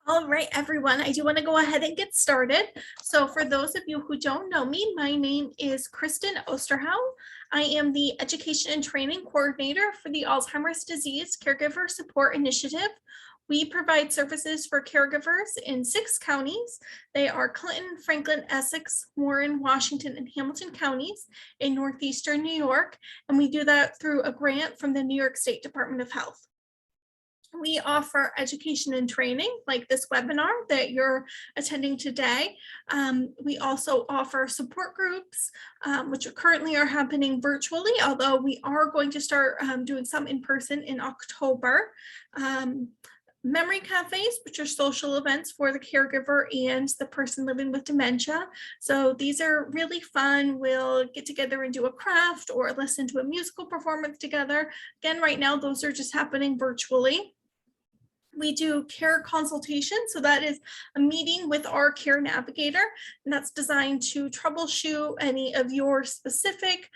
All right, everyone, I do want to go ahead and get started. So for those of you who don't know me, my name is Kristen Osterhow. I am the Education and Training Coordinator for the Alzheimer's Disease Caregiver Support Initiative. We provide services for caregivers in 6 counties. They are Clinton, Franklin, Essex, Warren, Washington, and Hamilton counties in northeastern New York. And we do that through a grant from the New York State Department of Health. We offer education and training like this webinar that you're attending today. We also offer support groups, which currently are happening virtually, although we are going to start doing some in person in October. Memory cafes, which are social events for the caregiver and the person living with dementia. So these are really fun. We'll get together and do a craft or listen to a musical performance together. Again, right now, those are just happening virtually. We do care consultation. So that is a meeting with our care navigator, and that's designed to troubleshoot any of your specific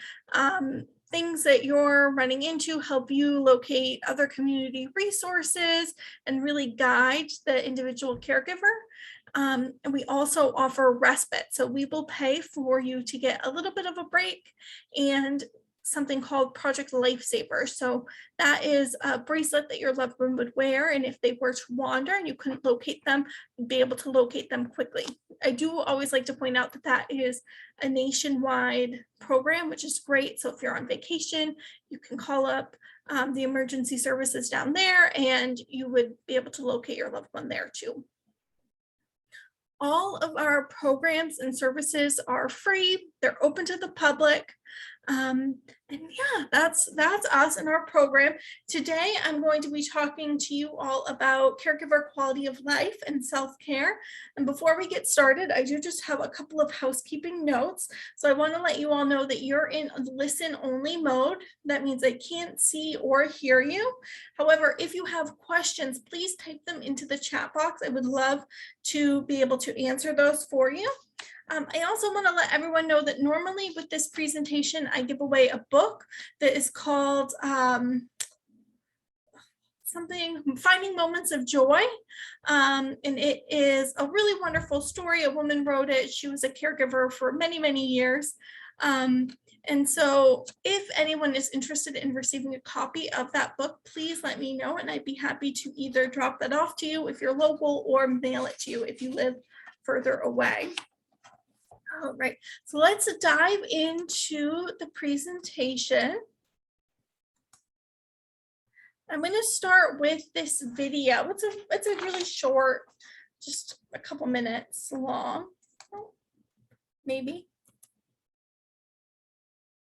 things that you're running into, help you locate other community resources, and really guide the individual caregiver. And we also offer respite. So we will pay for you to get a little bit of a break and something called Project Lifesaver. So that is a bracelet that your loved one would wear, and if they were to wander and you couldn't locate them, you'd be able to locate them quickly. I do always like to point out that that is a nationwide program, which is great. So if you're on vacation, you can call up the emergency services down there and you would be able to locate your loved one there too. All of our programs and services are free. They're open to the public. And yeah, that's us and our program. Today, I'm going to be talking to you all about caregiver quality of life and self-care. And before we get started, I do just have a couple of housekeeping notes. So I want to let you all know that you're in listen only mode. That means I can't see or hear you. However, if you have questions, please type them into the chat box. I would love to be able to answer those for you. I also want to let everyone know that normally with this presentation, I give away a book that is called Finding Moments of Joy. And it is a really wonderful story. A woman wrote it. She was a caregiver for many, many years. And so if anyone is interested in receiving a copy of that book, please let me know, and I'd be happy to either drop that off to you if you're local or mail it to you if you live further away. All right, so let's dive into the presentation. I'm going to start with this video. It's a really short, just a couple minutes long. Maybe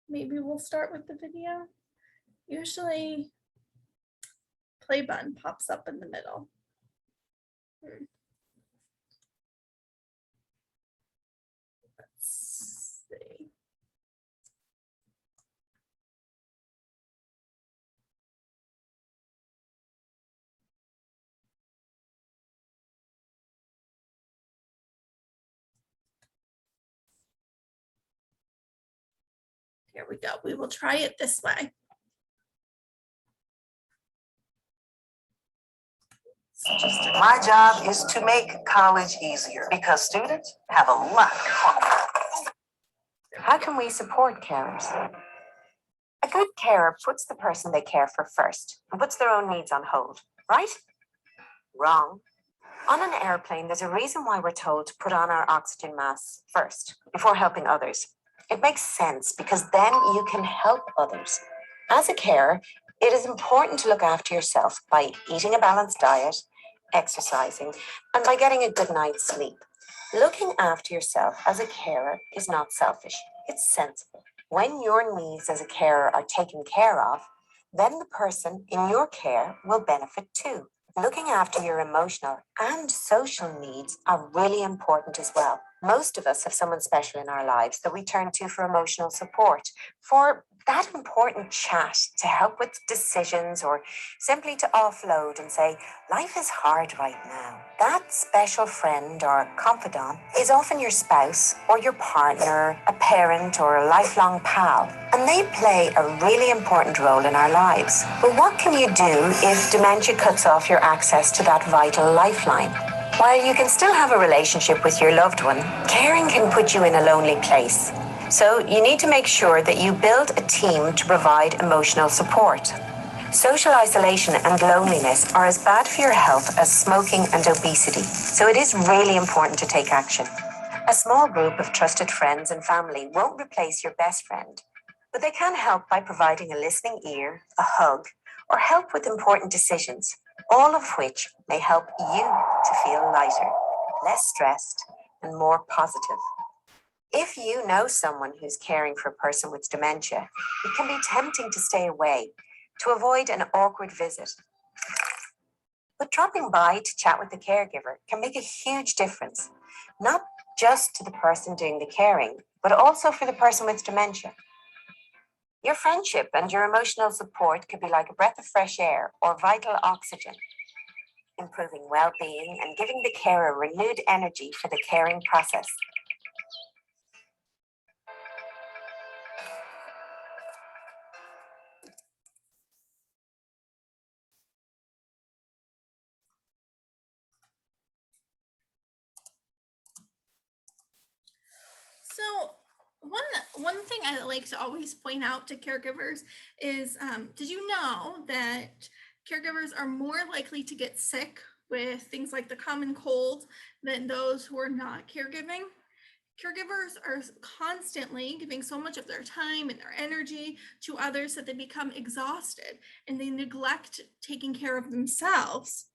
we'll start with the video. Usually, play button pops up in the middle. Here we go. We will try it this way. My job is to make college easier because students have a lot. How can we support carers? A good carer puts the person they care for first and puts their own needs on hold, right? Wrong. On an airplane, there's a reason why we're told to put on our oxygen masks first before helping others. It makes sense because then you can help others. As a carer, it is important to look after yourself by eating a balanced diet, exercising, and by getting a good night's sleep. Looking after yourself as a carer is not selfish, it's sensible. When your needs as a carer are taken care of, then the person in your care will benefit too. Looking after your emotional and social needs are really important as well. Most of us have someone special in our lives that we turn to for emotional support, for that important chat to help with decisions or simply to offload and say, life is hard right now. That special friend or confidant is often your spouse or your partner, a parent or a lifelong pal, and they play a really important role in our lives. But what can you do if dementia cuts off your access to that vital lifeline? While you can still have a relationship with your loved one, caring can put you in a lonely place. So you need to make sure that you build a team to provide emotional support. Social isolation and loneliness are as bad for your health as smoking and obesity, so it is really important to take action. A small group of trusted friends and family won't replace your best friend, but they can help by providing a listening ear, a hug, or help with important decisions, all of which may help you to feel lighter, less stressed, and more positive. If you know someone who's caring for a person with dementia, it can be tempting to stay away, to avoid an awkward visit. But dropping by to chat with the caregiver can make a huge difference, not just to the person doing the caring, but also for the person with dementia. Your friendship and your emotional support could be like a breath of fresh air or vital oxygen, improving well-being and giving the carer renewed energy for the caring process. So one thing I like to always point out to caregivers is, did you know that caregivers are more likely to get sick with things like the common cold than those who are not caregiving? Caregivers are constantly giving so much of their time and their energy to others that they become exhausted and they neglect taking care of themselves.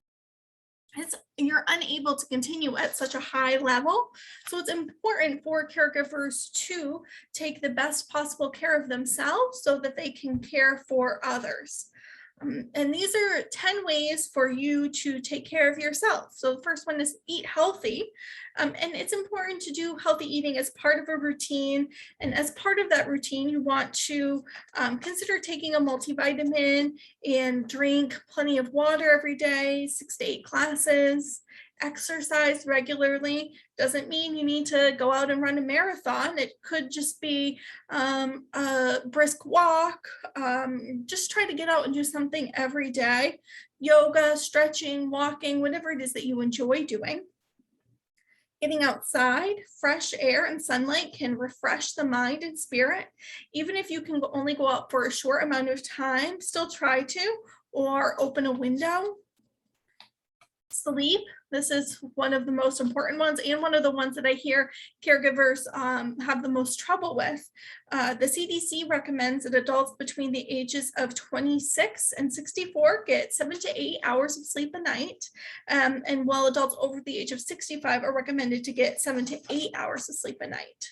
You're unable to continue at such a high level. So it's important for caregivers to take the best possible care of themselves so that they can care for others. And these are 10 ways for you to take care of yourself. So the first one is eat healthy. And it's important to do healthy eating as part of a routine. And as part of that routine, you want to consider taking a multivitamin and drink plenty of water every day, 6 to 8 glasses. Exercise regularly. Doesn't mean you need to go out and run a marathon. It could just be a brisk walk. Just try to get out and do something every day. Yoga, stretching, walking, whatever it is that you enjoy doing. Getting outside, fresh air and sunlight can refresh the mind and spirit. Even if you can only go out for a short amount of time, still try to, or open a window. Sleep. This is one of the most important ones and one of the ones that I hear caregivers have the most trouble with. The CDC recommends that adults between the ages of 26 and 64 get 7 to 8 hours of sleep a night. And while adults over the age of 65 are recommended to get 7 to 8 hours of sleep a night.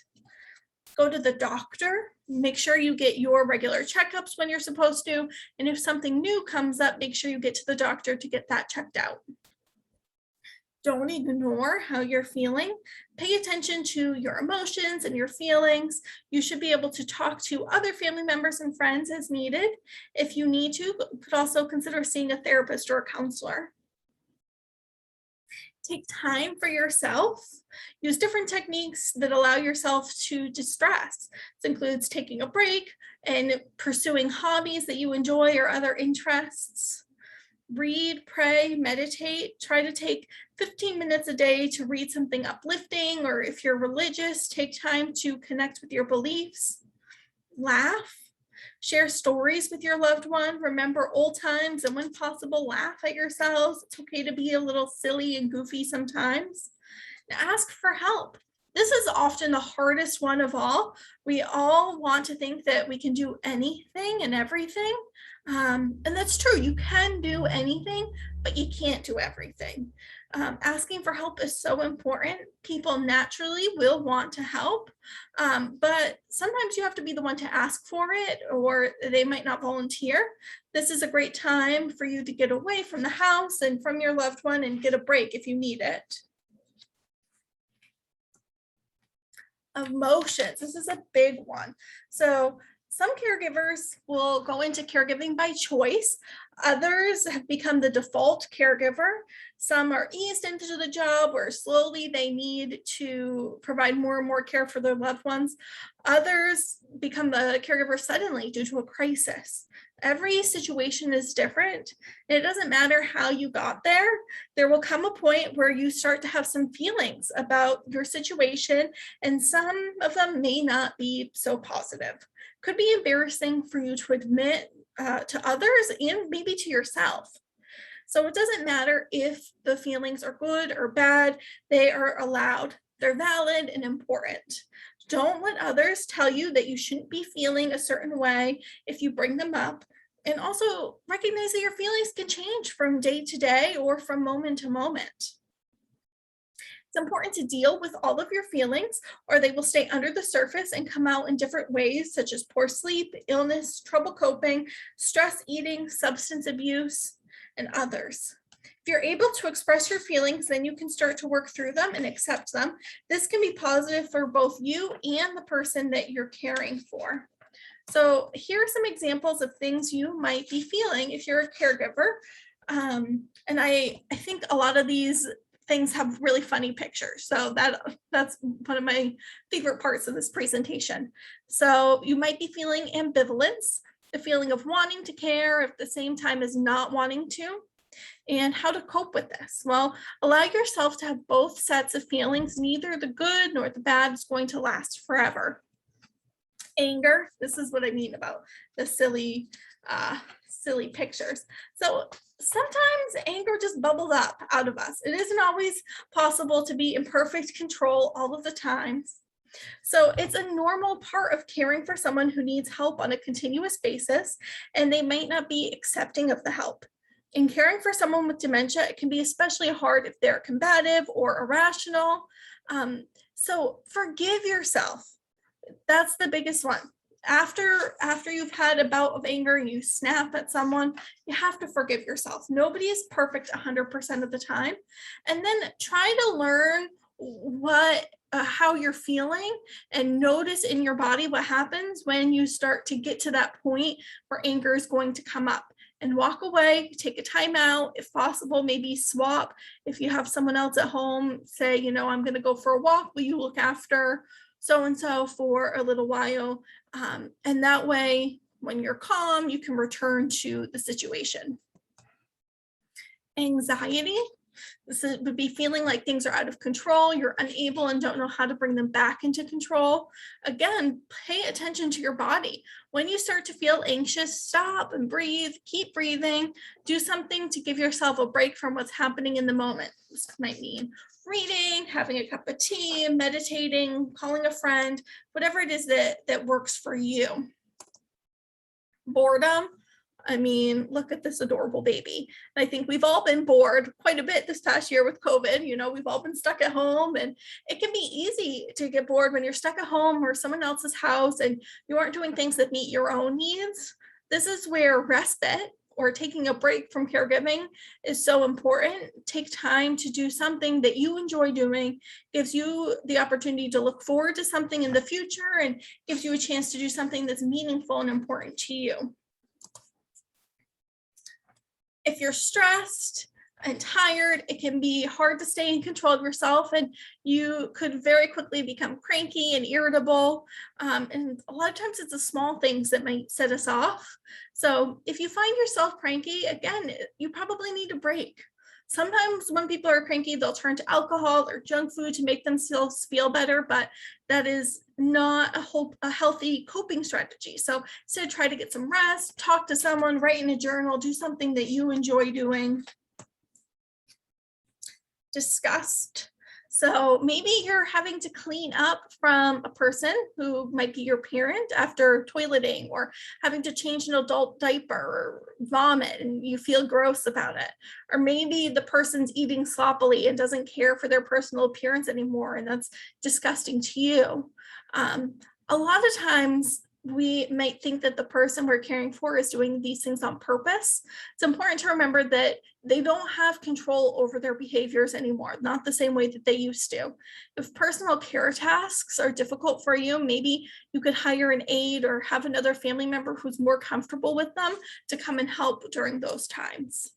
Go to the doctor, make sure you get your regular checkups when you're supposed to. And if something new comes up, make sure you get to the doctor to get that checked out. Don't ignore how you're feeling. Pay attention to your emotions and your feelings. You should be able to talk to other family members and friends as needed. If you need to, you could also consider seeing a therapist or a counselor. Take time for yourself. Use different techniques that allow yourself to distress. This includes taking a break and pursuing hobbies that you enjoy or other interests. Read, pray, meditate. Try to take 15 minutes a day to read something uplifting, or if you're religious, take time to connect with your beliefs. Laugh. Share stories with your loved one. Remember old times, and when possible, laugh at yourselves. It's okay to be a little silly and goofy sometimes. Ask for help. This is often the hardest one of all. We all want to think that we can do anything and everything. And that's true. You can do anything, but you can't do everything. Asking for help is so important. People naturally will want to help, but sometimes you have to be the one to ask for it, or they might not volunteer. This is a great time for you to get away from the house and from your loved one and get a break if you need it. Emotions. This is a big one. So Some caregivers will go into caregiving by choice. Others have become the default caregiver. Some are eased into the job where slowly they need to provide more and more care for their loved ones. Others become the caregiver suddenly due to a crisis. Every situation is different. It doesn't matter how you got there. There will come a point where you start to have some feelings about your situation, and some of them may not be so positive. Could be embarrassing for you to admit to others and maybe to yourself. So it doesn't matter if the feelings are good or bad, they are allowed, they're valid and important. Don't let others tell you that you shouldn't be feeling a certain way if you bring them up. And also recognize that your feelings can change from day to day or from moment to moment. It's important to deal with all of your feelings, or they will stay under the surface and come out in different ways, such as poor sleep, illness, trouble coping, stress eating, substance abuse, and others. If you're able to express your feelings, then you can start to work through them and accept them. This can be positive for both you and the person that you're caring for. So here are some examples of things you might be feeling if you're a caregiver. And I think a lot of these things have really funny pictures. So that's one of my favorite parts of this presentation. So you might be feeling ambivalence, the feeling of wanting to care at the same time as not wanting to. And how to cope with this? Well, allow yourself to have both sets of feelings. Neither the good nor the bad is going to last forever. Anger, this is what I mean about the silly pictures. So sometimes anger just bubbles up out of us. It isn't always possible to be in perfect control all of the time. So it's a normal part of caring for someone who needs help on a continuous basis, and they might not be accepting of the help. In caring for someone with dementia, it can be especially hard if they're combative or irrational. So forgive yourself. That's the biggest one. After you've had a bout of anger and you snap at someone, you have to forgive yourself. Nobody is perfect 100% of the time. And then try to learn how you're feeling and notice in your body what happens when you start to get to that point where anger is going to come up. And walk away, take a time out, if possible, maybe swap. If you have someone else at home, say, I'm going to go for a walk. Will you look after so-and-so for a little while? And that way, when you're calm, you can return to the situation. Anxiety. This would be feeling like things are out of control, you're unable and don't know how to bring them back into control. Again, pay attention to your body. When you start to feel anxious, stop and breathe, keep breathing, do something to give yourself a break from what's happening in the moment. This might mean reading, having a cup of tea, meditating, calling a friend, whatever it is that works for you. Boredom. I mean, look at this adorable baby. And I think we've all been bored quite a bit this past year with COVID. We've all been stuck at home, and it can be easy to get bored when you're stuck at home or someone else's house and you aren't doing things that meet your own needs. This is where respite or taking a break from caregiving is so important. Take time to do something that you enjoy doing, gives you the opportunity to look forward to something in the future, and gives you a chance to do something that's meaningful and important to you. If you're stressed and tired, it can be hard to stay in control of yourself, and you could very quickly become cranky and irritable. And a lot of times it's the small things that might set us off. So if you find yourself cranky, again, you probably need a break. Sometimes when people are cranky, they'll turn to alcohol or junk food to make themselves feel better, but that is not a healthy coping strategy. So instead, try to get some rest, talk to someone, write in a journal, do something that you enjoy doing. Disgust. So maybe you're having to clean up from a person who might be your parent after toileting, or having to change an adult diaper or vomit and you feel gross about it. Or maybe the person's eating sloppily and doesn't care for their personal appearance anymore, and that's disgusting to you. A lot of times we might think that the person we're caring for is doing these things on purpose. It's important to remember that they don't have control over their behaviors anymore, not the same way that they used to. If personal care tasks are difficult for you, maybe you could hire an aide or have another family member who's more comfortable with them to come and help during those times.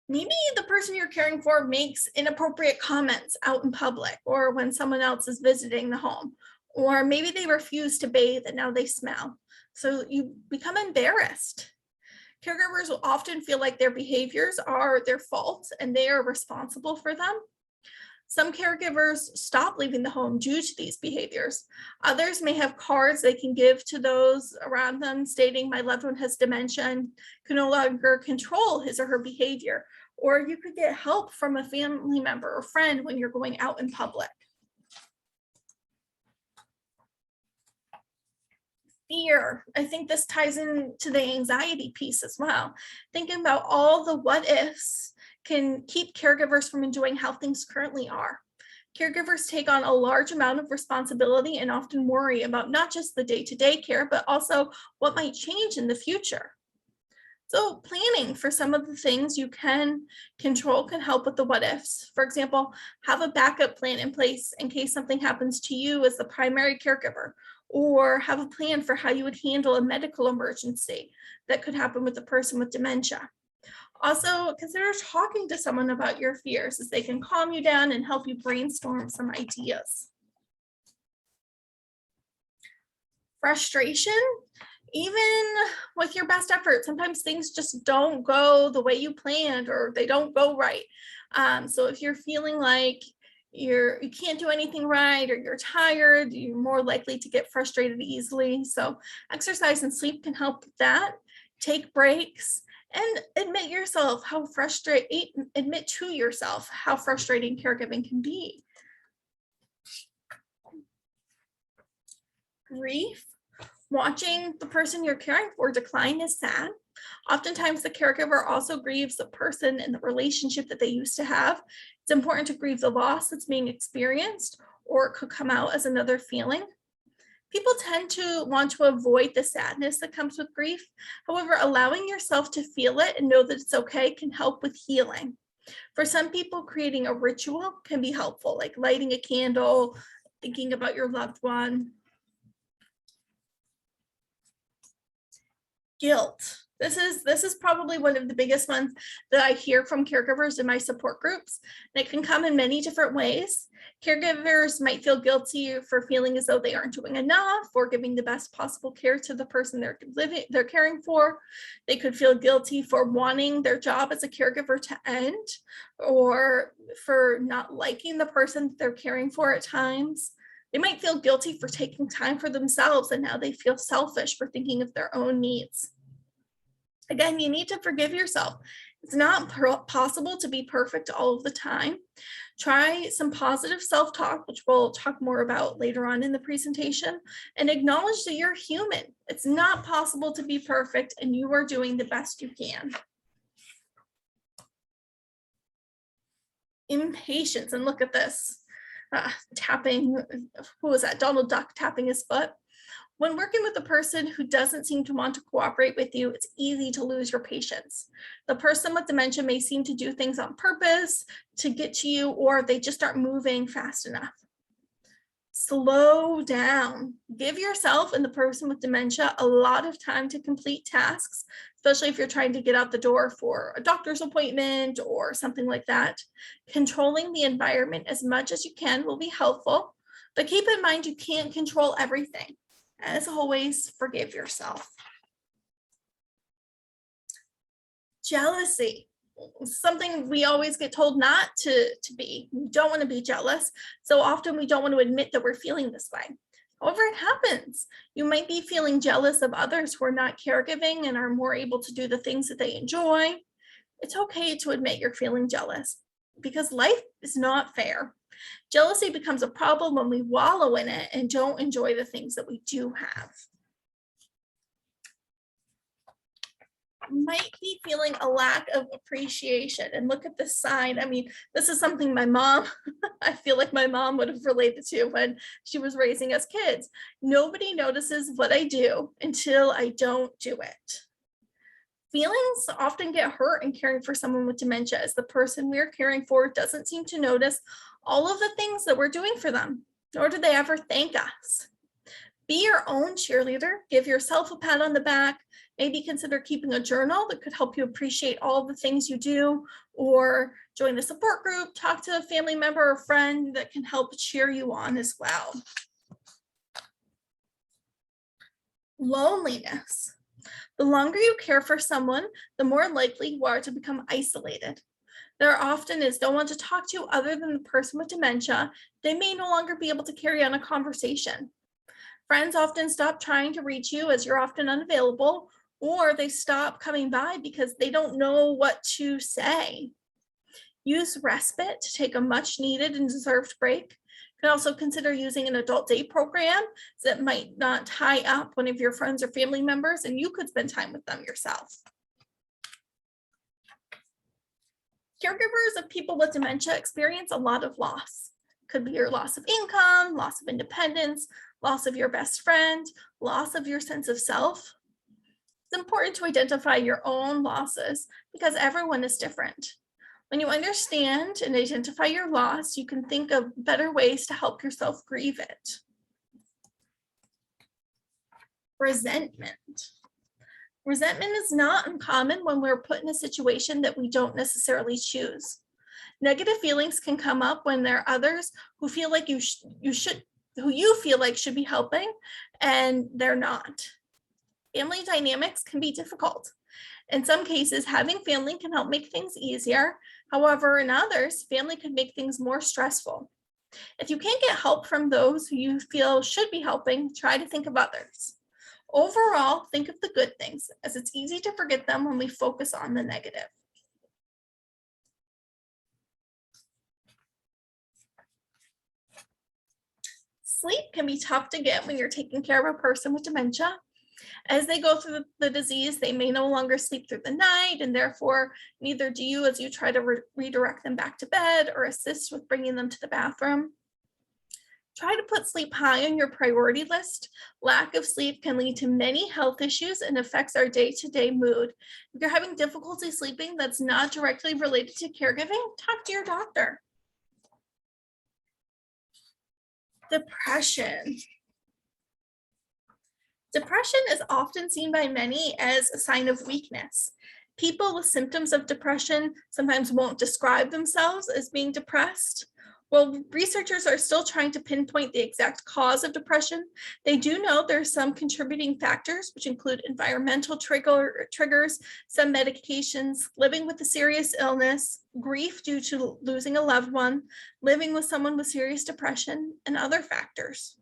Maybe the person you're caring for makes inappropriate comments out in public or when someone else is visiting the home, or maybe they refuse to bathe and now they smell. So you become embarrassed. Caregivers will often feel like their behaviors are their fault and they are responsible for them. Some caregivers stop leaving the home due to these behaviors. Others may have cards they can give to those around them stating, "My loved one has dementia and can no longer control his or her behavior." Or you could get help from a family member or friend when you're going out in public. Fear. I think this ties into the anxiety piece as well. Thinking about all the what ifs can keep caregivers from enjoying how things currently are. Caregivers take on a large amount of responsibility and often worry about not just the day-to-day care, but also what might change in the future. So planning for some of the things you can control can help with the what ifs. For example, have a backup plan in place in case something happens to you as the primary caregiver, or have a plan for how you would handle a medical emergency that could happen with a person with dementia. Also, consider talking to someone about your fears, as they can calm you down and help you brainstorm some ideas. Frustration, even with your best effort, sometimes things just don't go the way you planned or they don't go right. So if you're feeling like you can't do anything right or you're tired, you're more likely to get frustrated easily. So exercise and sleep can help with that. Take breaks and admit to yourself how frustrating caregiving can be. Grief. Watching the person you're caring for decline is sad. Oftentimes, the caregiver also grieves the person and the relationship that they used to have. It's important to grieve the loss that's being experienced, or it could come out as another feeling. People tend to want to avoid the sadness that comes with grief. However, allowing yourself to feel it and know that it's okay can help with healing. For some people, creating a ritual can be helpful, like lighting a candle, thinking about your loved one. Guilt. This is probably one of the biggest ones that I hear from caregivers in my support groups. And it can come in many different ways. Caregivers might feel guilty for feeling as though they aren't doing enough or giving the best possible care to the person they're caring for. They could feel guilty for wanting their job as a caregiver to end, or for not liking the person they're caring for at times. They might feel guilty for taking time for themselves, and now they feel selfish for thinking of their own needs. Again, you need to forgive yourself. It's not possible to be perfect all of the time. Try some positive self-talk, which we'll talk more about later on in the presentation, and acknowledge that you're human. It's not possible to be perfect, and you are doing the best you can. Impatience, and look at this. Tapping, who was that? Donald Duck tapping his foot. When working with a person who doesn't seem to want to cooperate with you, it's easy to lose your patience. The person with dementia may seem to do things on purpose to get to you, or they just aren't moving fast enough. Slow down. Give yourself and the person with dementia a lot of time to complete tasks, especially if you're trying to get out the door for a doctor's appointment or something like that. Controlling the environment as much as you can will be helpful, but keep in mind you can't control everything. As always, forgive yourself. Jealousy. Something we always get told not to be. We don't want to be jealous. So often we don't want to admit that we're feeling this way. However, it happens. You might be feeling jealous of others who are not caregiving and are more able to do the things that they enjoy. It's okay to admit you're feeling jealous because life is not fair. Jealousy becomes a problem when we wallow in it and don't enjoy the things that we do have. might be feeling a lack of appreciation. And look at this sign. I mean, this is something my mom, I feel like my mom would have related to when she was raising us kids. Nobody notices what I do until I don't do it. Feelings often get hurt in caring for someone with dementia, as the person we're caring for doesn't seem to notice all of the things that we're doing for them, nor do they ever thank us. Be your own cheerleader, give yourself a pat on the back, maybe consider keeping a journal that could help you appreciate all the things you do, or join a support group, talk to a family member or friend that can help cheer you on as well. Loneliness. The longer you care for someone, the more likely you are to become isolated. There often is no one to talk to other than the person with dementia. They may no longer be able to carry on a conversation. Friends often stop trying to reach you as you're often unavailable, or they stop coming by because they don't know what to say. Use respite to take a much needed and deserved break. You can also consider using an adult day program that might not tie up one of your friends or family members, and you could spend time with them yourself. Caregivers of people with dementia experience a lot of loss. Could be your loss of income, loss of independence, loss of your best friend, loss of your sense of self. It's important to identify your own losses because everyone is different. When you understand and identify your loss, you can think of better ways to help yourself grieve it. Resentment. Resentment is not uncommon when we're put in a situation that we don't necessarily choose. Negative feelings can come up when there are others who feel like you feel like should be helping and they're not. Family dynamics can be difficult. In some cases, having family can help make things easier. However, in others, family can make things more stressful. If you can't get help from those who you feel should be helping, try to think of others. Overall, think of the good things, as it's easy to forget them when we focus on the negative. Sleep can be tough to get when you're taking care of a person with dementia. As they go through the disease, they may no longer sleep through the night, and therefore neither do you as you try to redirect them back to bed or assist with bringing them to the bathroom. Try to put sleep high on your priority list. Lack of sleep can lead to many health issues and affects our day-to-day mood. If you're having difficulty sleeping that's not directly related to caregiving, talk to your doctor. Depression. Depression is often seen by many as a sign of weakness. People with symptoms of depression sometimes won't describe themselves as being depressed. While researchers are still trying to pinpoint the exact cause of depression, they do know there are some contributing factors, which include environmental triggers, some medications, living with a serious illness, grief due to losing a loved one, living with someone with serious depression, and other factors.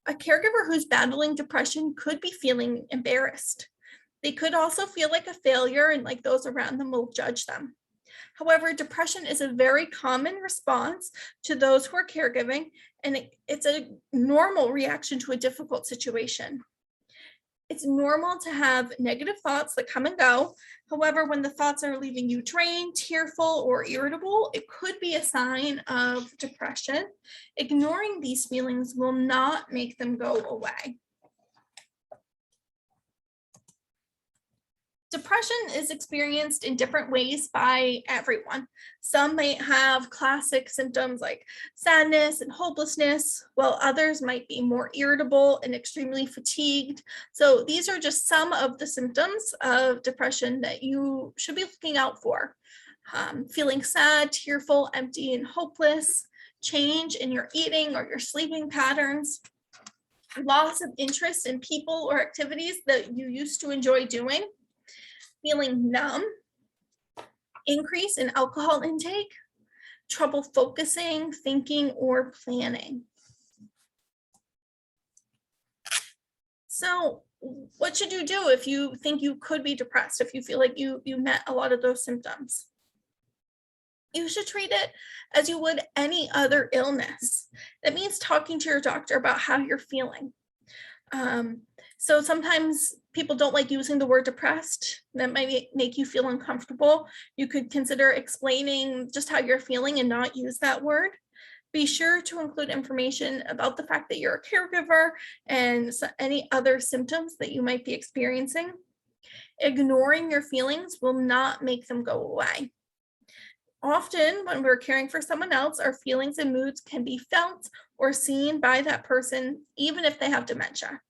A caregiver who's battling depression could be feeling embarrassed. They could also feel like a failure and like those around them will judge them. However, depression is a very common response to those who are caregiving, and it's a normal reaction to a difficult situation. It's normal to have negative thoughts that come and go. However, when the thoughts are leaving you drained, tearful, or irritable, it could be a sign of depression. Ignoring these feelings will not make them go away. Depression is experienced in different ways by everyone. Some might have classic symptoms like sadness and hopelessness, while others might be more irritable and extremely fatigued. So these are just some of the symptoms of depression that you should be looking out for. Feeling sad, tearful, empty, and hopeless, change in your eating or your sleeping patterns, loss of interest in people or activities that you used to enjoy doing, feeling numb, increase in alcohol intake, trouble focusing, thinking, or planning. So what should you do if you think you could be depressed, if you feel like you met a lot of those symptoms? You should treat it as you would any other illness. That means talking to your doctor about how you're feeling. So sometimes people don't like using the word depressed. That might make you feel uncomfortable. You could consider explaining just how you're feeling and not use that word. Be sure to include information about the fact that you're a caregiver and any other symptoms that you might be experiencing. Ignoring your feelings will not make them go away. Often, when we're caring for someone else, our feelings and moods can be felt or seen by that person, even if they have dementia.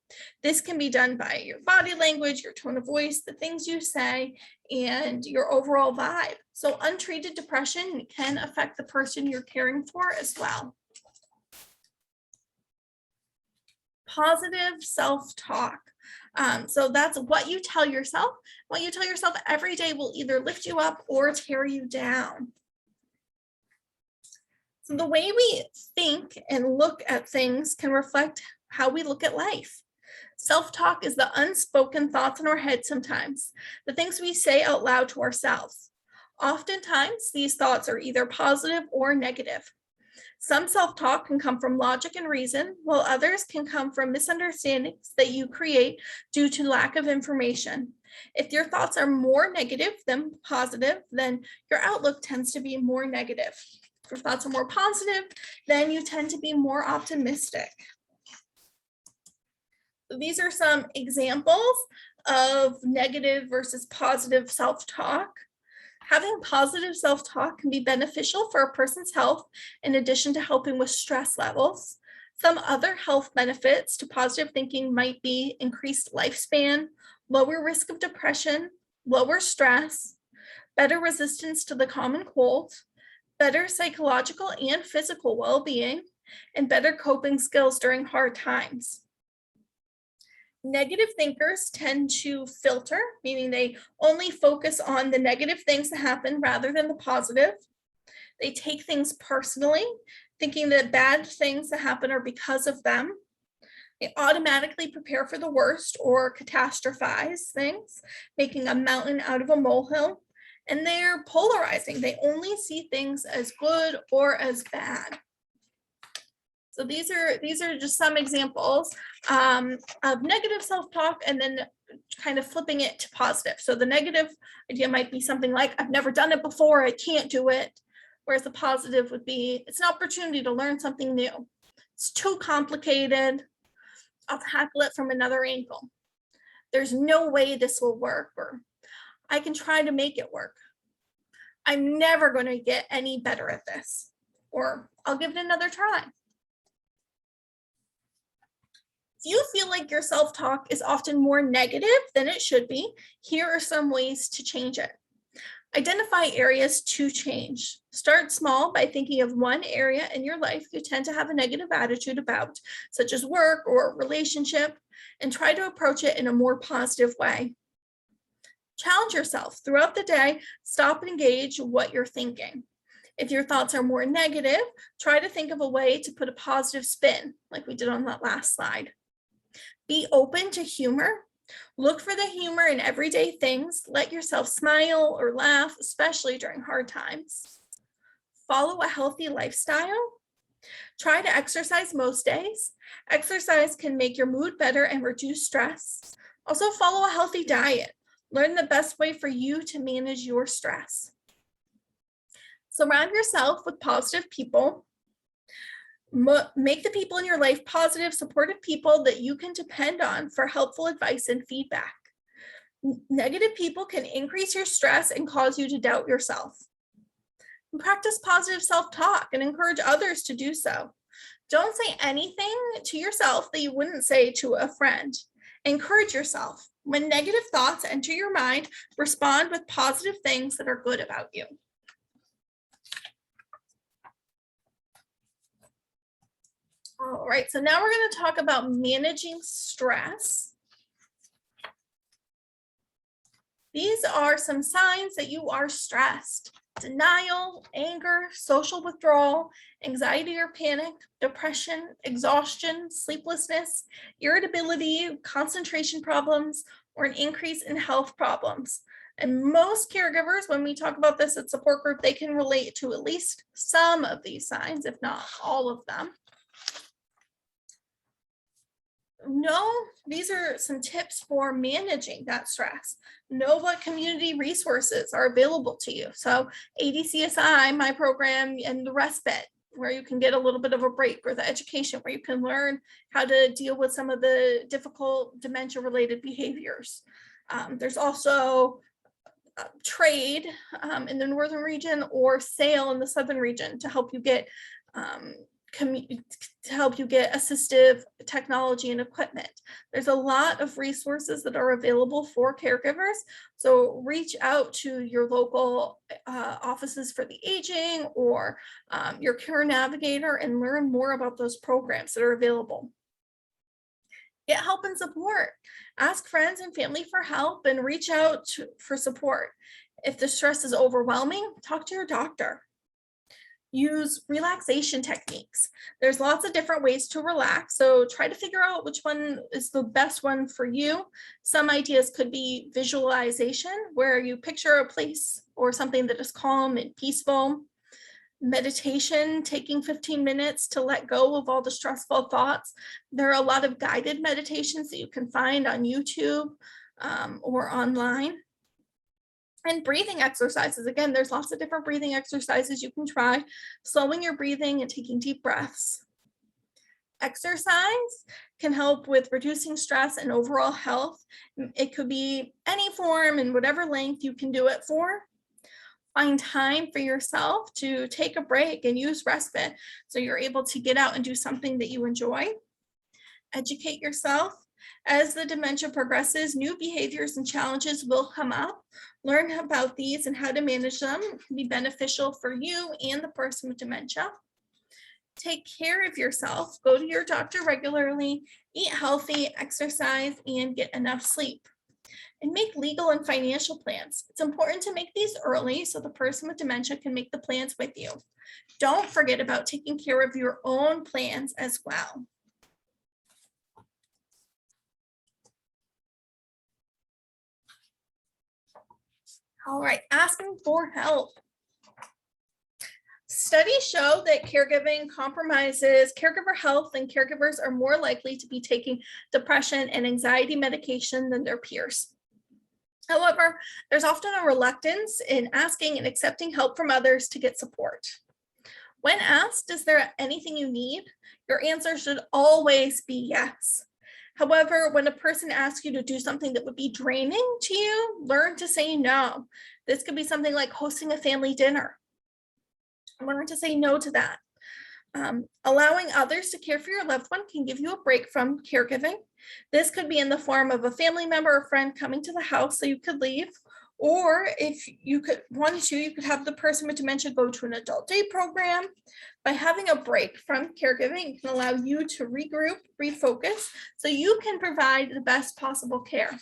This can be done by your body language, your tone of voice, the things you say, and your overall vibe. So untreated depression can affect the person you're caring for as well. Positive self-talk. So that's what you tell yourself. What you tell yourself every day will either lift you up or tear you down. So the way we think and look at things can reflect how we look at life. Self-talk is the unspoken thoughts in our head sometimes, the things we say out loud to ourselves. Oftentimes, these thoughts are either positive or negative. Some self-talk can come from logic and reason, while others can come from misunderstandings that you create due to lack of information. If your thoughts are more negative than positive, then your outlook tends to be more negative. If your thoughts are more positive, then you tend to be more optimistic. So these are some examples of negative versus positive self-talk. Having positive self-talk can be beneficial for a person's health in addition to helping with stress levels. Some other health benefits to positive thinking might be increased lifespan, lower risk of depression, lower stress, better resistance to the common cold, better psychological and physical well-being, and better coping skills during hard times. Negative thinkers tend to filter, meaning they only focus on the negative things that happen rather than the positive. They take things personally, thinking that bad things that happen are because of them. They automatically prepare for the worst or catastrophize things, making a mountain out of a molehill. And they're polarizing. They only see things as good or as bad. So these are just some examples of negative self-talk and then kind of flipping it to positive. So the negative idea might be something like, I've never done it before, I can't do it. Whereas the positive would be, it's an opportunity to learn something new. It's too complicated. I'll tackle it from another angle. There's no way this will work, or I can try to make it work. I'm never going to get any better at this, or I'll give it another try. If you feel like your self-talk is often more negative than it should be, here are some ways to change it. Identify areas to change. Start small by thinking of one area in your life you tend to have a negative attitude about, such as work or relationship, and try to approach it in a more positive way. Challenge yourself throughout the day. Stop and engage what you're thinking. If your thoughts are more negative, try to think of a way to put a positive spin, like we did on that last slide. Be open to humor. Look for the humor in everyday things. Let yourself smile or laugh, especially during hard times. Follow a healthy lifestyle. Try to exercise most days. Exercise can make your mood better and reduce stress. Also, follow a healthy diet. Learn the best way for you to manage your stress. Surround yourself with positive people. Make the people in your life positive, supportive people that you can depend on for helpful advice and feedback. Negative people can increase your stress and cause you to doubt yourself. And practice positive self-talk and encourage others to do so. Don't say anything to yourself that you wouldn't say to a friend. Encourage yourself. When negative thoughts enter your mind, respond with positive things that are good about you. All right, so now we're going to talk about managing stress. These are some signs that you are stressed: denial, anger, social withdrawal, anxiety or panic, depression, exhaustion, sleeplessness, irritability, concentration problems, or an increase in health problems. And most caregivers, when we talk about this at support group, they can relate to at least some of these signs, if not all of them. know these are some tips for managing that stress. Know what community resources are available to you. So ADCSI, my program, and the respite, where you can get a little bit of a break, or the education where you can learn how to deal with some of the difficult dementia related behaviors. There's also trade in the northern region, or sail in the southern region, to help you get assistive technology and equipment. There's a lot of resources that are available for caregivers. So reach out to your local offices for the aging, or your care navigator, and learn more about those programs that are available. Get help and support. Ask friends and family for help, and reach out for support. If the stress is overwhelming, talk to your doctor. Use relaxation techniques. There's lots of different ways to relax, so try to figure out which one is the best one for you. Some ideas could be visualization, where you picture a place or something that is calm and peaceful. Meditation, taking 15 minutes to let go of all the stressful thoughts. There are a lot of guided meditations that you can find on YouTube or online. And breathing exercises. Again, there's lots of different breathing exercises you can try, slowing your breathing and taking deep breaths. Exercise can help with reducing stress and overall health. It could be any form and whatever length you can do it for. Find time for yourself to take a break and use respite, so you're able to get out and do something that you enjoy. Educate yourself. As the dementia progresses, new behaviors and challenges will come up. Learn about these and how to manage them. It can be beneficial for you and the person with dementia. Take care of yourself. Go to your doctor regularly, eat healthy, exercise, and get enough sleep. And make legal and financial plans. It's important to make these early so the person with dementia can make the plans with you. Don't forget about taking care of your own plans as well. All right, asking for help. Studies show that caregiving compromises caregiver health, and caregivers are more likely to be taking depression and anxiety medication than their peers. However, there's often a reluctance in asking and accepting help from others to get support. When asked, is there anything you need? Your answer should always be yes. However, when a person asks you to do something that would be draining to you, learn to say no. This could be something like hosting a family dinner. Learn to say no to that. Allowing others to care for your loved one can give you a break from caregiving. This could be in the form of a family member or friend coming to the house so you could leave. Or if you wanted to, you could have the person with dementia go to an adult day program. By having a break from caregiving, it can allow you to regroup, refocus, so you can provide the best possible care.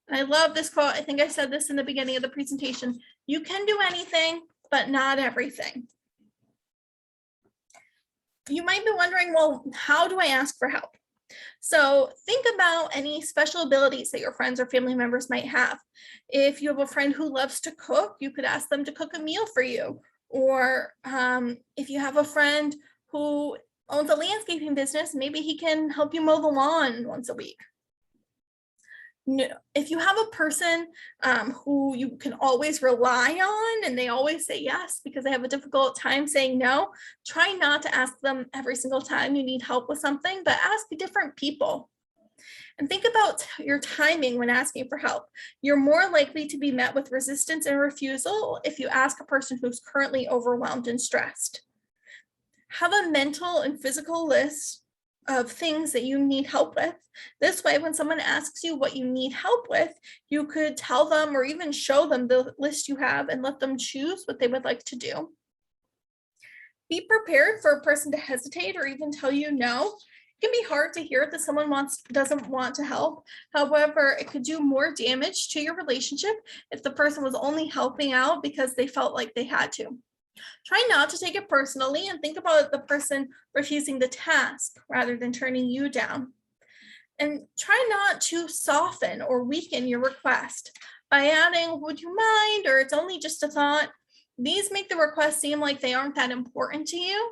And I love this quote. I think I said this in the beginning of the presentation. You can do anything, but not everything. You might be wondering, well, how do I ask for help? So think about any special abilities that your friends or family members might have. If you have a friend who loves to cook, you could ask them to cook a meal for you. Or if you have a friend who owns a landscaping business, maybe he can help you mow the lawn once a week. If you have a person who you can always rely on and they always say yes because they have a difficult time saying no, try not to ask them every single time you need help with something, but ask different people. And think about your timing when asking for help. You're more likely to be met with resistance and refusal if you ask a person who's currently overwhelmed and stressed. Have a mental and physical list of things that you need help with. This way, when someone asks you what you need help with, you could tell them or even show them the list you have and let them choose what they would like to do. Be prepared for a person to hesitate or even tell you no. It can be hard to hear that someone doesn't want to help. However, it could do more damage to your relationship if the person was only helping out because they felt like they had to. Try not to take it personally and think about the person refusing the task rather than turning you down. And try not to soften or weaken your request by adding, would you mind, or it's only just a thought. These make the request seem like they aren't that important to you.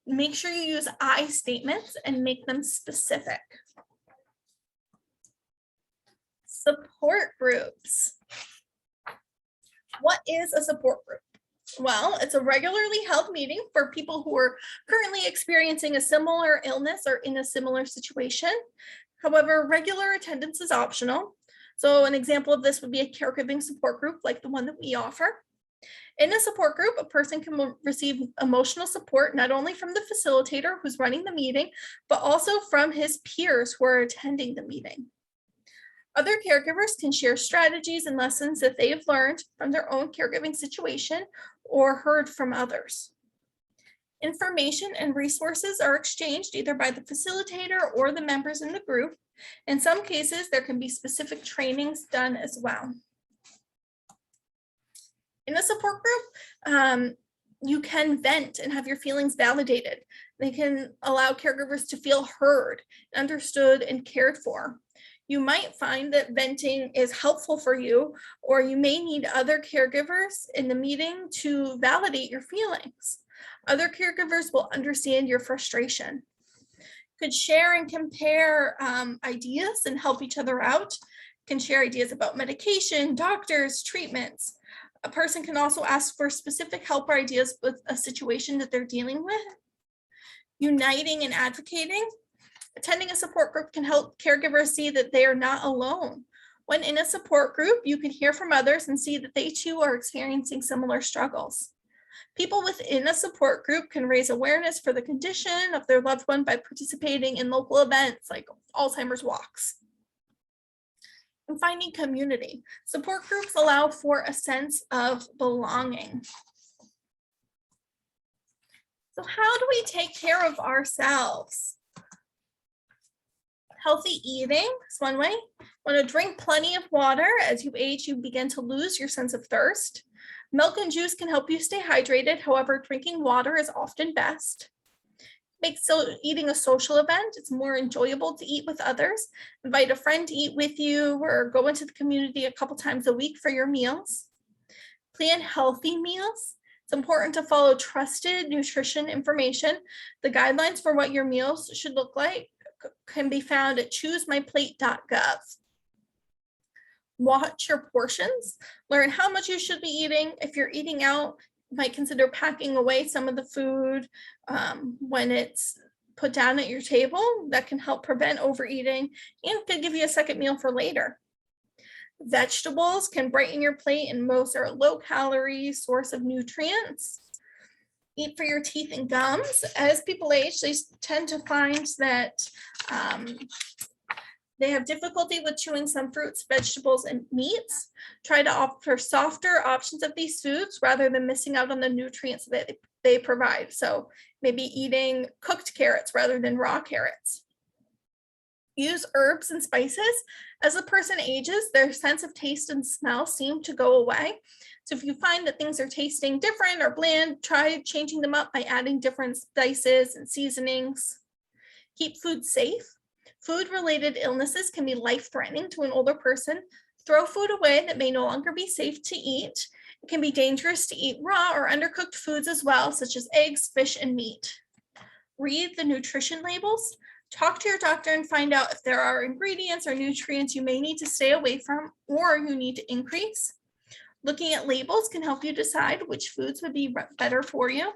Make sure you use I statements and make them specific. Support groups. What is a support group? Well, it's a regularly held meeting for people who are currently experiencing a similar illness or in a similar situation. However, regular attendance is optional. So an example of this would be a caregiving support group like the one that we offer. In a support group, a person can receive emotional support not only from the facilitator who's running the meeting, but also from his peers who are attending the meeting. Other caregivers can share strategies and lessons that they have learned from their own caregiving situation or heard from others. Information and resources are exchanged either by the facilitator or the members in the group. In some cases, there can be specific trainings done as well. In a support group, you can vent and have your feelings validated. They can allow caregivers to feel heard, understood, and cared for. You might find that venting is helpful for you, or you may need other caregivers in the meeting to validate your feelings. Other caregivers will understand your frustration. Could share and compare ideas and help each other out. Can share ideas about medication, doctors, treatments. A person can also ask for specific help or ideas with a situation that they're dealing with. Uniting and advocating. Attending a support group can help caregivers see that they are not alone. When in a support group, you can hear from others and see that they too are experiencing similar struggles. People within a support group can raise awareness for the condition of their loved one by participating in local events like Alzheimer's walks. And finding community. Support groups allow for a sense of belonging. So how do we take care of ourselves? Healthy eating is one way. Want to drink plenty of water. As you age, you begin to lose your sense of thirst. Milk and juice can help you stay hydrated. However, drinking water is often best. Make eating a social event. It's more enjoyable to eat with others. Invite a friend to eat with you or go into the community a couple times a week for your meals. Plan healthy meals. It's important to follow trusted nutrition information. The guidelines for what your meals should look like can be found at choosemyplate.gov. Watch your portions. Learn how much you should be eating. If you're eating out, you might consider packing away some of the food when it's put down at your table. That can help prevent overeating and could give you a second meal for later. Vegetables can brighten your plate, and most are a low-calorie source of nutrients. Eat for your teeth and gums. As people age, they tend to find that they have difficulty with chewing some fruits, vegetables, and meats. Try to offer softer options of these foods rather than missing out on the nutrients that they provide. So maybe eating cooked carrots rather than raw carrots. Use herbs and spices. As a person ages, their sense of taste and smell seem to go away. So if you find that things are tasting different or bland, try changing them up by adding different spices and seasonings. Keep food safe. Food-related illnesses can be life-threatening to an older person. Throw food away that may no longer be safe to eat. It can be dangerous to eat raw or undercooked foods as well, such as eggs, fish, and meat. Read the nutrition labels. Talk to your doctor and find out if there are ingredients or nutrients you may need to stay away from or you need to increase. Looking at labels can help you decide which foods would be better for you.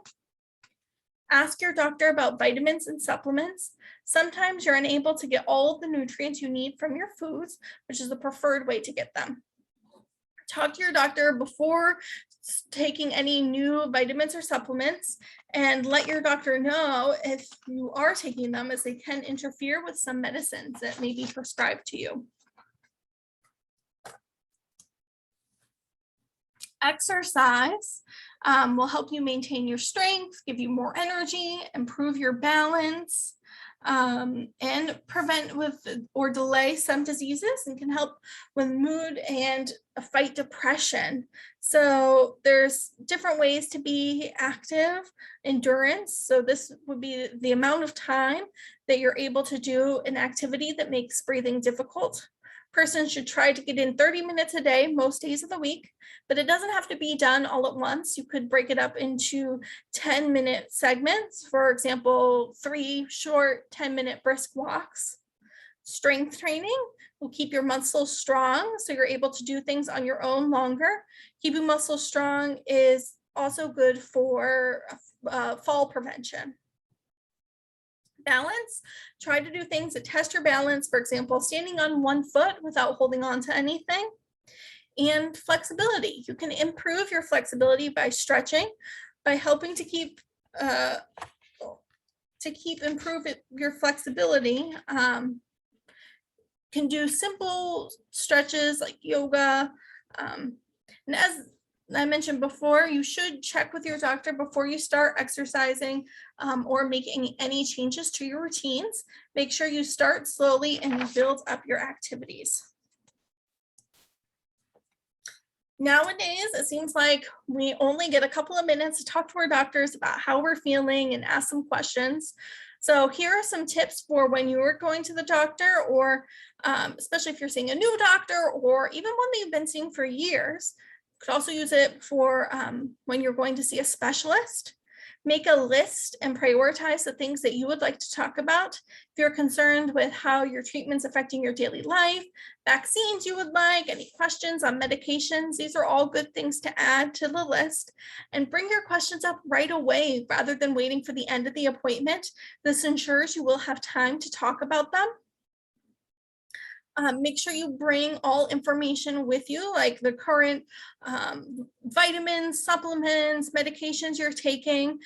Ask your doctor about vitamins and supplements. Sometimes you're unable to get all of the nutrients you need from your foods, which is the preferred way to get them. Talk to your doctor before taking any new vitamins or supplements, and let your doctor know if you are taking them, as they can interfere with some medicines that may be prescribed to you. Exercise will help you maintain your strength, give you more energy, improve your balance, and prevent with or delay some diseases, and can help with mood and fight depression. So there's different ways to be active. Endurance, so this would be the amount of time that you're able to do an activity that makes breathing difficult. Person should try to get in 30 minutes a day, most days of the week, but it doesn't have to be done all at once. You could break it up into 10-minute segments. For example, 3 short 10-minute brisk walks. Strength training, will keep your muscles strong so you're able to do things on your own longer. Keeping muscles strong is also good for fall prevention. Balance, try to do things that test your balance, for example, standing on one foot without holding on to anything. And flexibility, you can improve your flexibility by stretching, by helping to keep improve your flexibility. Can do simple stretches like yoga. And as I mentioned before, you should check with your doctor before you start exercising or making any changes to your routines. Make sure you start slowly and build up your activities. Nowadays, it seems like we only get a couple of minutes to talk to our doctors about how we're feeling and ask some questions. So here are some tips for when you are going to the doctor, or especially if you're seeing a new doctor or even one that you've been seeing for years. You could also use it for when you're going to see a specialist. Make a list and prioritize the things that you would like to talk about. If you're concerned with how your treatment's affecting your daily life, vaccines you would like, any questions on medications, these are all good things to add to the list. And bring your questions up right away rather than waiting for the end of the appointment. This ensures you will have time to talk about them. Make sure you bring all information with you, like the current vitamins, supplements, medications you're taking,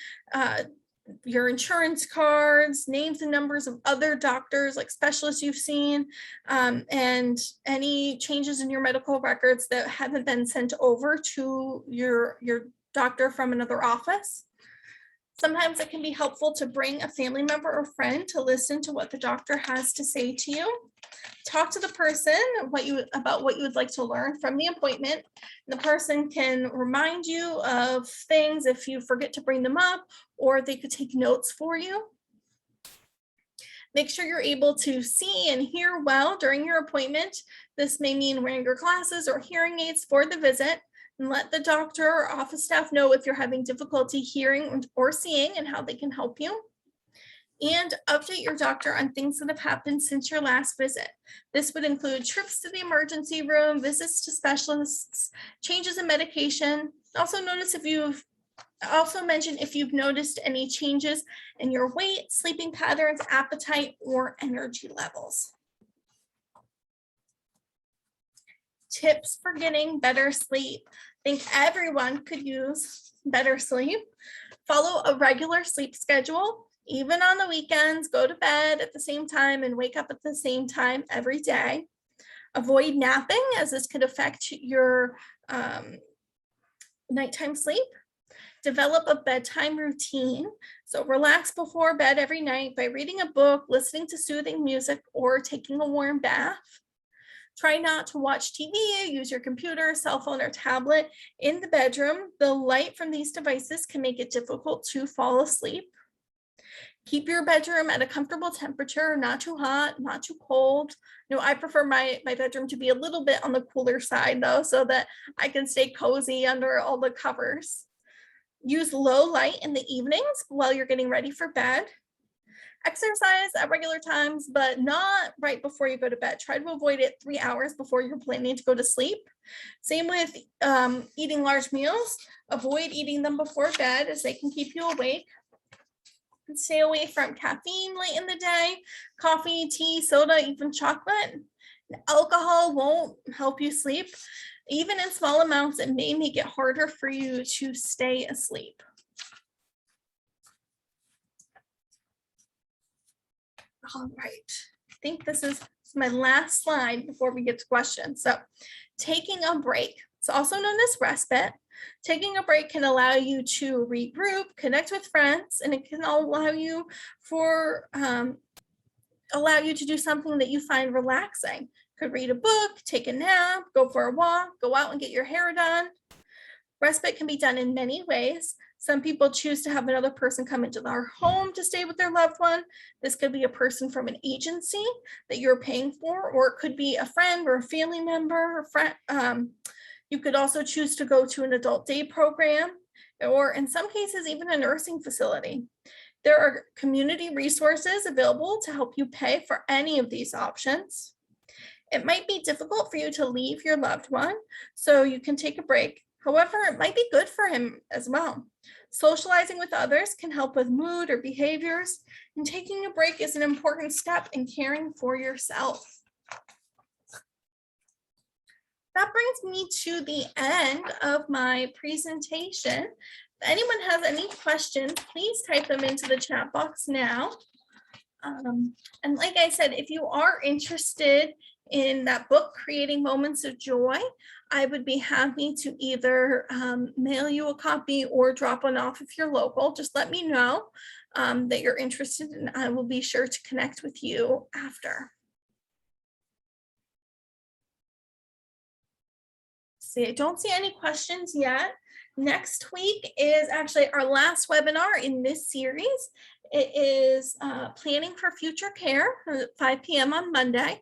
your insurance cards, names and numbers of other doctors, like specialists you've seen, and any changes in your medical records that haven't been sent over to your doctor from another office. Sometimes it can be helpful to bring a family member or friend to listen to what the doctor has to say to you. Talk to the person about what you would like to learn from the appointment. The person can remind you of things if you forget to bring them up, or they could take notes for you. Make sure you're able to see and hear well during your appointment. This may mean wearing your glasses or hearing aids for the visit. And let the doctor or office staff know if you're having difficulty hearing or seeing and how they can help you. And update your doctor on things that have happened since your last visit. This would include trips to the emergency room, visits to specialists, changes in medication. Also mention if you've noticed any changes in your weight, sleeping patterns, appetite, or energy levels. Tips for getting better sleep. I think everyone could use better sleep. Follow a regular sleep schedule. Even on the weekends, go to bed at the same time and wake up at the same time every day. Avoid napping, as this could affect your nighttime sleep. Develop a bedtime routine. So relax before bed every night by reading a book, listening to soothing music, or taking a warm bath. Try not to watch TV, use your computer, cell phone, or tablet in the bedroom. The light from these devices can make it difficult to fall asleep. Keep your bedroom at a comfortable temperature, not too hot, not too cold. I prefer my bedroom to be a little bit on the cooler side though, so that I can stay cozy under all the covers. Use low light in the evenings while you're getting ready for bed. Exercise at regular times, but not right before you go to bed. Try to avoid it 3 hours before you're planning to go to sleep. Same with eating large meals. Avoid eating them before bed, as they can keep you awake. And stay away from caffeine late in the day, coffee, tea, soda, even chocolate. Alcohol won't help you sleep. Even in small amounts, it may make it harder for you to stay asleep. All right, I think this is my last slide before we get to questions. So taking a break, it's also known as respite. Taking a break can allow you to regroup, connect with friends, and it can allow you to do something that you find relaxing. Could read a book, take a nap, go for a walk, go out and get your hair done. Respite can be done in many ways. Some people choose to have another person come into their home to stay with their loved one. This could be a person from an agency that you're paying for, or it could be a friend or a family member. You could also choose to go to an adult day program, or in some cases, even a nursing facility. There are community resources available to help you pay for any of these options. It might be difficult for you to leave your loved one, so you can take a break. However, it might be good for him as well. Socializing with others can help with mood or behaviors, and taking a break is an important step in caring for yourself. That brings me to the end of my presentation. If anyone has any questions, please type them into the chat box now. And like I said, if you are interested in that book, Creating Moments of Joy, I would be happy to either mail you a copy or drop one off if you're local. Just let me know that you're interested, and I will be sure to connect with you after. See, I don't see any questions yet. Next week is actually our last webinar in this series. It is Planning for Future Care at 5 p.m. on Monday.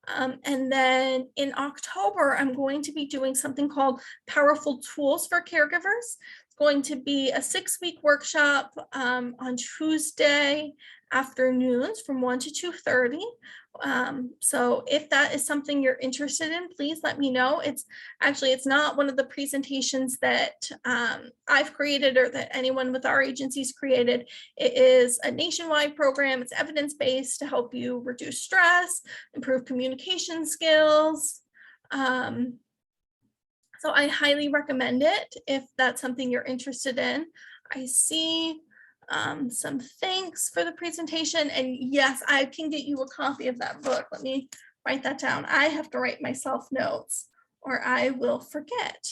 And then in October, I'm going to be doing something called Powerful Tools for Caregivers. It's going to be a 6-week workshop on Tuesday afternoons from 1 to 2:30. So if that is something you're interested in, please let me know. It's not one of the presentations that I've created or that anyone with our agencies created. It is a nationwide program. It's evidence-based to help you reduce stress, improve communication skills. So I highly recommend it if that's something you're interested in. I see some thanks for the presentation, and yes, I can get you a copy of that book. Let me write that down. I have to write myself notes or I will forget.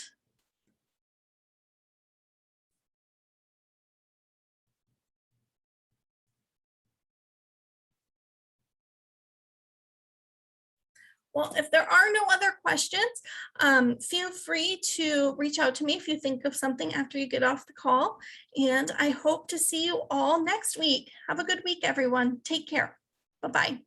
Well, if there are no other questions, feel free to reach out to me if you think of something after you get off the call. And I hope to see you all next week. Have a good week, everyone. Take care. Bye-bye.